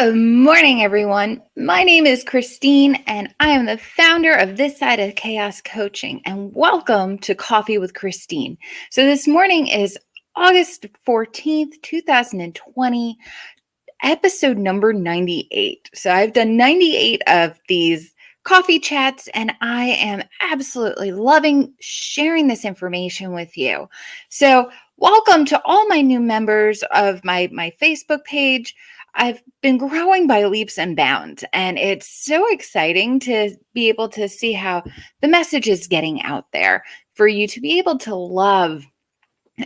Good morning, everyone. My name is Christine, and I am the founder of This Side of Chaos Coaching. And welcome to Coffee with Christine. So, this morning is August 14th, 2020, episode number 98. So, I've done 98 of these coffee chats, and I am absolutely loving sharing this information with you. So, welcome to all my new members of my Facebook page. I've been growing by leaps and bounds, and it's so exciting to be able to see how the message is getting out there for you to be able to love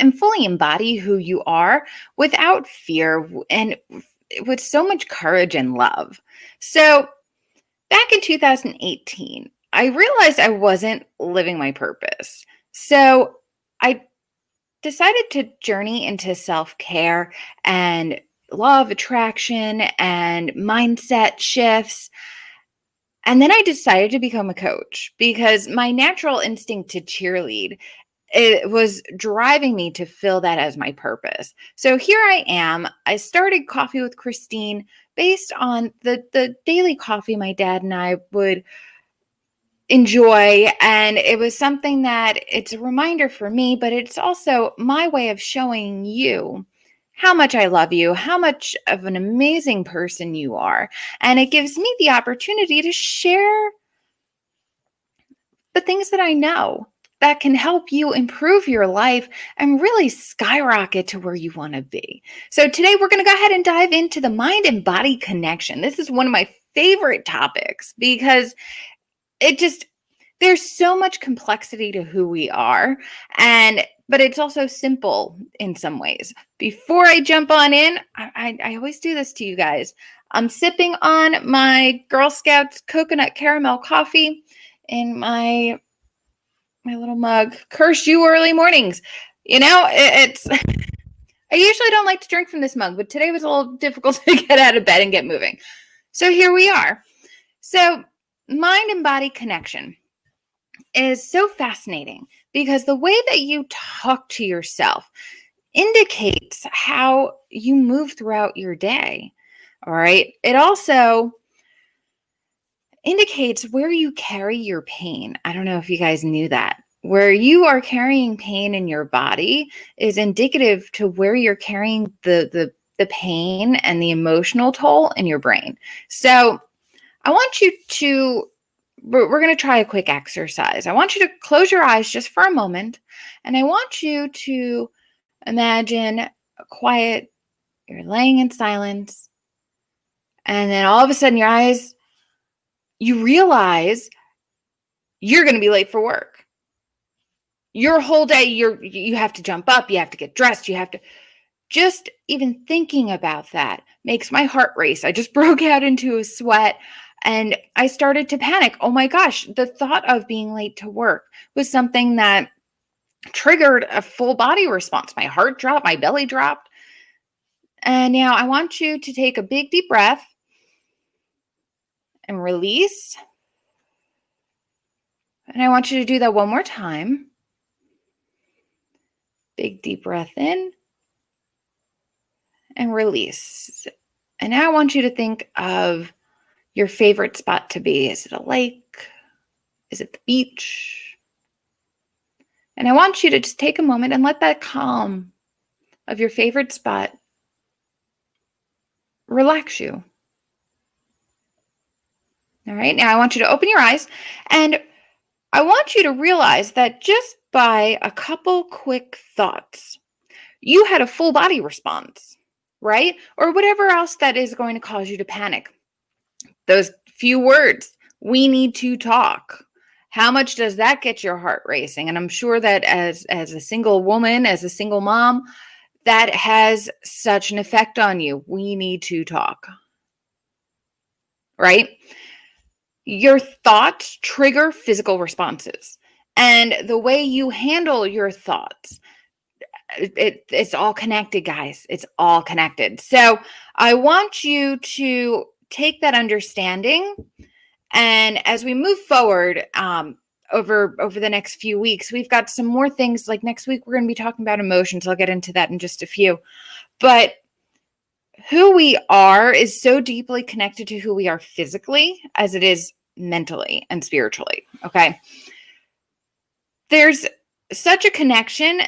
and fully embody who you are without fear and with so much courage and love. So, back in 2018, I realized I wasn't living my purpose. So, I decided to journey into self-care and law of attraction and mindset shifts. And then I decided to become a coach because my natural instinct to cheerlead, it was driving me to feel that as my purpose. So here I am. I started Coffee with Christine based on the daily coffee my dad and I would enjoy, and it was something that it's a reminder for me, but it's also my way of showing you how much I love you, how much of an amazing person you are, and it gives me the opportunity to share the things that I know that can help you improve your life and really skyrocket to where you want to be. So today we're going to go ahead and dive into the mind and body connection. This is one of my favorite topics because there's so much complexity to who we are, but it's also simple in some ways. Before I jump on in, I always do this to you guys. I'm sipping on my Girl Scouts coconut caramel coffee in my little mug. Curse you early mornings. It's I usually don't like to drink from this mug, but today was a little difficult to get out of bed and get moving. So here we are. So mind and body connection is so fascinating because the way that you talk to yourself indicates how you move throughout your day. All right. It also indicates where you carry your pain. I don't know if you guys knew that. Where you are carrying pain in your body is indicative to where you're carrying the pain and the emotional toll in your brain. So I want you to we're going to try a quick exercise. I want you to close your eyes just for a moment, and I want you to imagine a quiet, you're laying in silence, and then all of a sudden you realize you're going to be late for work. Your whole day, you have to jump up, you have to get dressed, you have to, just even thinking about that makes my heart race. I just broke out into a sweat. And I started to panic. Oh my gosh, the thought of being late to work was something that triggered a full body response. My heart dropped, my belly dropped. And now I want you to take a big deep breath and release. And I want you to do that one more time. Big deep breath in and release. And now I want you to think of your favorite spot to be. Is it a lake? Is it the beach? And I want you to just take a moment and let that calm of your favorite spot relax you. All right, now I want you to open your eyes, and I want you to realize that just by a couple quick thoughts, you had a full body response, right? Or whatever else that is going to cause you to panic. Those few words, we need to talk. How much does that get your heart racing? And I'm sure that as a single woman, as a single mom, that has such an effect on you. We need to talk, right? Your thoughts trigger physical responses. And the way you handle your thoughts, it's all connected, guys. It's all connected. So I want you to take that understanding, and as we move forward over the next few weeks, we've got some more things. Like next week, we're going to be talking about emotions. I'll get into that in just a few. But who we are is so deeply connected to who we are physically as it is mentally and spiritually. Okay. There's such a connection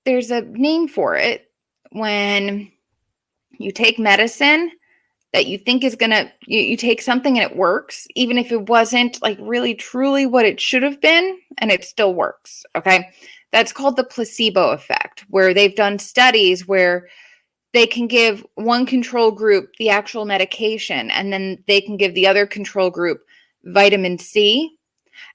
there's a name for it when you take medicine that you think is gonna you take something and it works, even if it wasn't like really truly what it should have been, and it still works. Okay. That's called the placebo effect, where they've done studies where they can give one control group the actual medication, and then they can give the other control group vitamin C.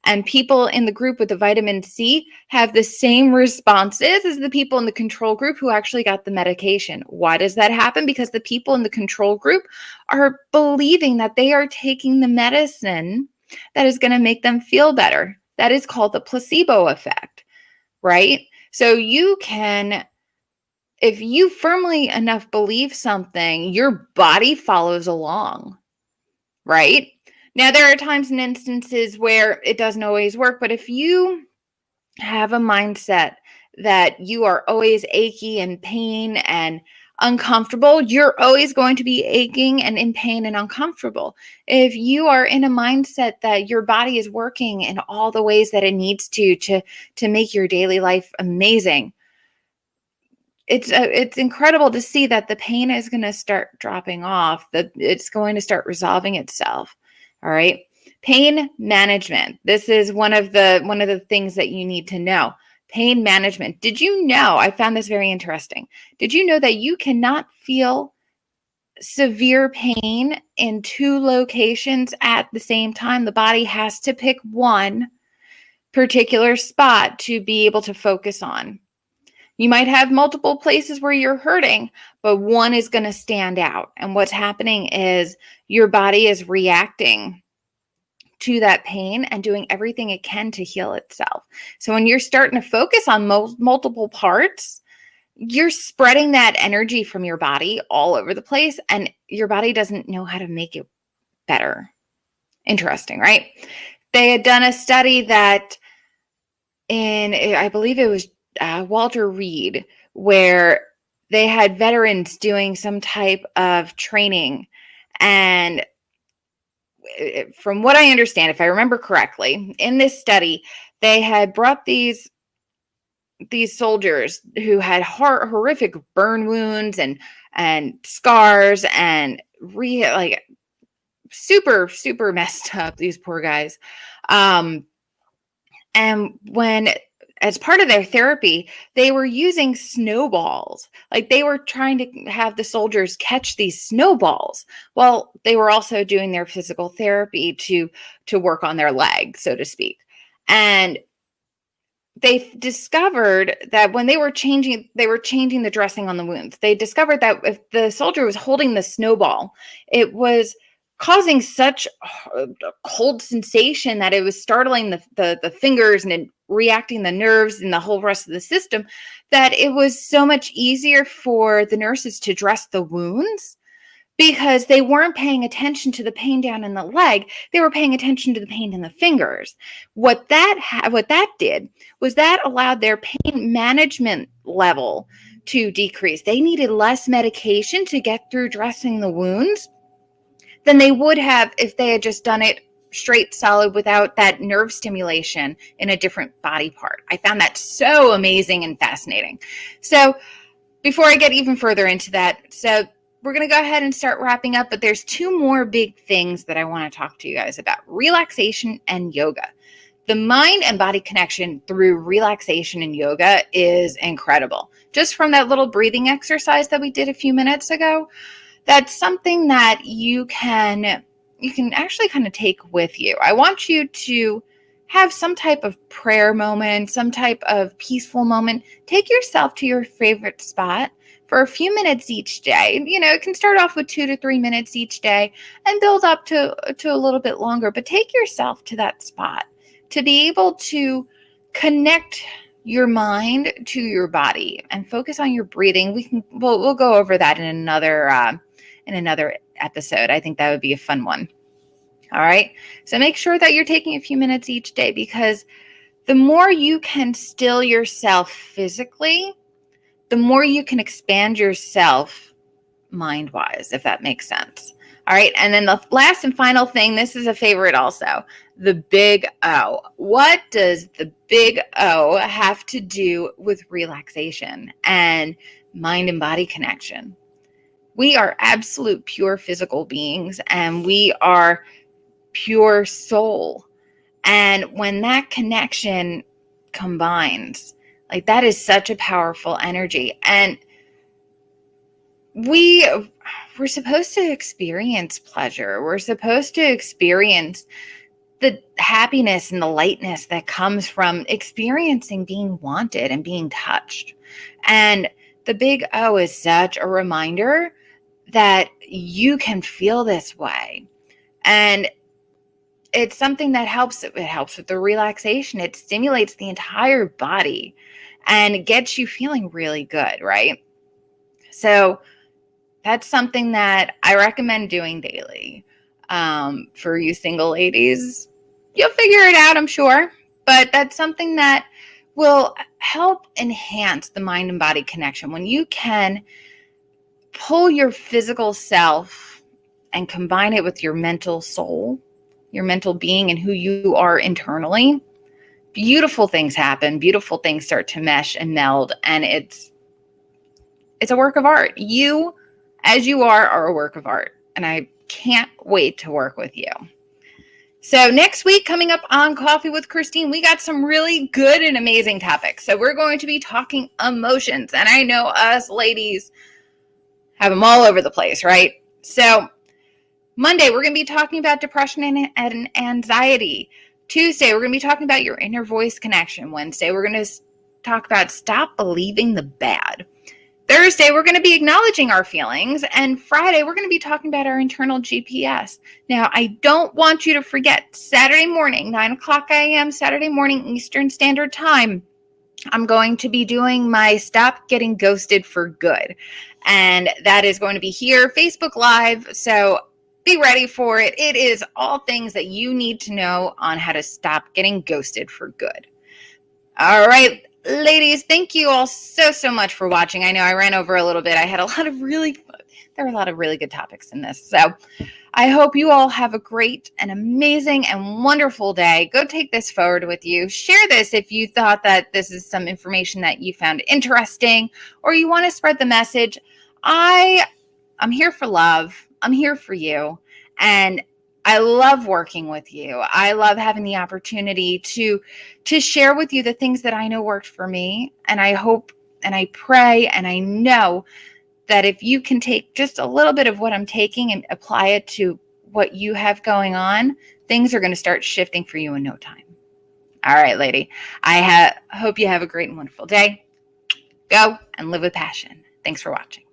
And people in the group with the vitamin C have the same responses as the people in the control group who actually got the medication. Why does that happen? Because the people in the control group are believing that they are taking the medicine that is going to make them feel better. That is called the placebo effect, right? So you can, if you firmly enough believe something, your body follows along, right? Now, there are times and instances where it doesn't always work, but if you have a mindset that you are always achy and pain and uncomfortable, you're always going to be aching and in pain and uncomfortable. If you are in a mindset that your body is working in all the ways that it needs to make your daily life amazing, it's incredible to see that the pain is going to start dropping off, that it's going to start resolving itself. All right. Pain management. This is one of the things that you need to know. Pain management. Did you know? I found this very interesting. Did you know that you cannot feel severe pain in two locations at the same time? The body has to pick one particular spot to be able to focus on. You might have multiple places where you're hurting, but one is going to stand out. And what's happening is your body is reacting to that pain and doing everything it can to heal itself. So when you're starting to focus on multiple parts, you're spreading that energy from your body all over the place, and your body doesn't know how to make it better. Interesting, right? They had done a study that I believe it was Walter Reed, where they had veterans doing some type of training. And from what I understand, if I remember correctly, in this study, they had brought these soldiers who had horrific burn wounds and scars and like super, super messed up, these poor guys. And when, as part of their therapy, they were using snowballs. Like they were trying to have the soldiers catch these snowballs. Well, they were also doing their physical therapy to work on their legs, so to speak. And they discovered that when they were changing the dressing on the wounds. They discovered that if the soldier was holding the snowball, it was causing such a cold sensation that it was startling the fingers and reacting the nerves and the whole rest of the system, that it was so much easier for the nurses to dress the wounds, because they weren't paying attention to the pain down in the leg. They were paying attention to the pain in the fingers. What that did was that allowed their pain management level to decrease. They needed less medication to get through dressing the wounds than they would have if they had just done it straight solid without that nerve stimulation in a different body part. I found that so amazing and fascinating. So before I get even further into that, so we're going to go ahead and start wrapping up, but there's two more big things that I want to talk to you guys about: relaxation and yoga. The mind and body connection through relaxation and yoga is incredible. Just from that little breathing exercise that we did a few minutes ago, that's something that you can actually kind of take with you. I want you to have some type of prayer moment, some type of peaceful moment. Take yourself to your favorite spot for a few minutes each day. It can start off with 2 to 3 minutes each day and build up to a little bit longer, but take yourself to that spot to be able to connect your mind to your body and focus on your breathing. We'll go over that in another episode. I think that would be a fun one. All right. So make sure that you're taking a few minutes each day, because the more you can still yourself physically, the more you can expand yourself mind-wise, if that makes sense. All right. And then the last and final thing, this is a favorite also, the big O. What does the big O have to do with relaxation and mind and body connection? We are absolute pure physical beings, and we are pure soul. And when that connection combines, like, that is such a powerful energy. And we're supposed to experience pleasure. We're supposed to experience the happiness and the lightness that comes from experiencing being wanted and being touched. And the big O is such a reminder that you can feel this way. And it's something that helps. It helps with the relaxation. It stimulates the entire body and gets you feeling really good, right? So that's something that I recommend doing daily. For you single ladies, you'll figure it out, I'm sure. But that's something that will help enhance the mind and body connection. When you can pull your physical self and combine it with your mental soul, your mental being, and who you are internally, beautiful things happen. Beautiful things start to mesh and meld, and it's a work of art. You, as you are a work of art, and I can't wait to work with you. So next week, coming up on Coffee with Christine, we got some really good and amazing topics. So we're going to be talking emotions, and I know us ladies have them all over the place, right? So Monday, we're going to be talking about depression and anxiety. Tuesday, we're going to be talking about your inner voice connection. Wednesday, we're going to talk about stop believing the bad. Thursday, we're going to be acknowledging our feelings. And Friday, we're going to be talking about our internal GPS. Now, I don't want you to forget Saturday morning, 9 o'clock a.m., Saturday morning, Eastern Standard Time, I'm going to be doing my Stop Getting Ghosted for Good. And that is going to be here, Facebook Live. So be ready for it. It is all things that you need to know on how to stop getting ghosted for good. All right, ladies, thank you all so much for watching. I know I ran over a little bit. There were a lot of really good topics in this. So I hope you all have a great and amazing and wonderful day. Go take this forward with you. Share this if you thought that this is some information that you found interesting, or you want to spread the message. I'm here for love. I'm here for you. And I love working with you. I love having the opportunity to share with you the things that I know worked for me. And I hope and I pray and I know that if you can take just a little bit of what I'm taking and apply it to what you have going on, things are going to start shifting for you in no time. All right, lady. I hope you have a great and wonderful day. Go and live with passion. Thanks for watching.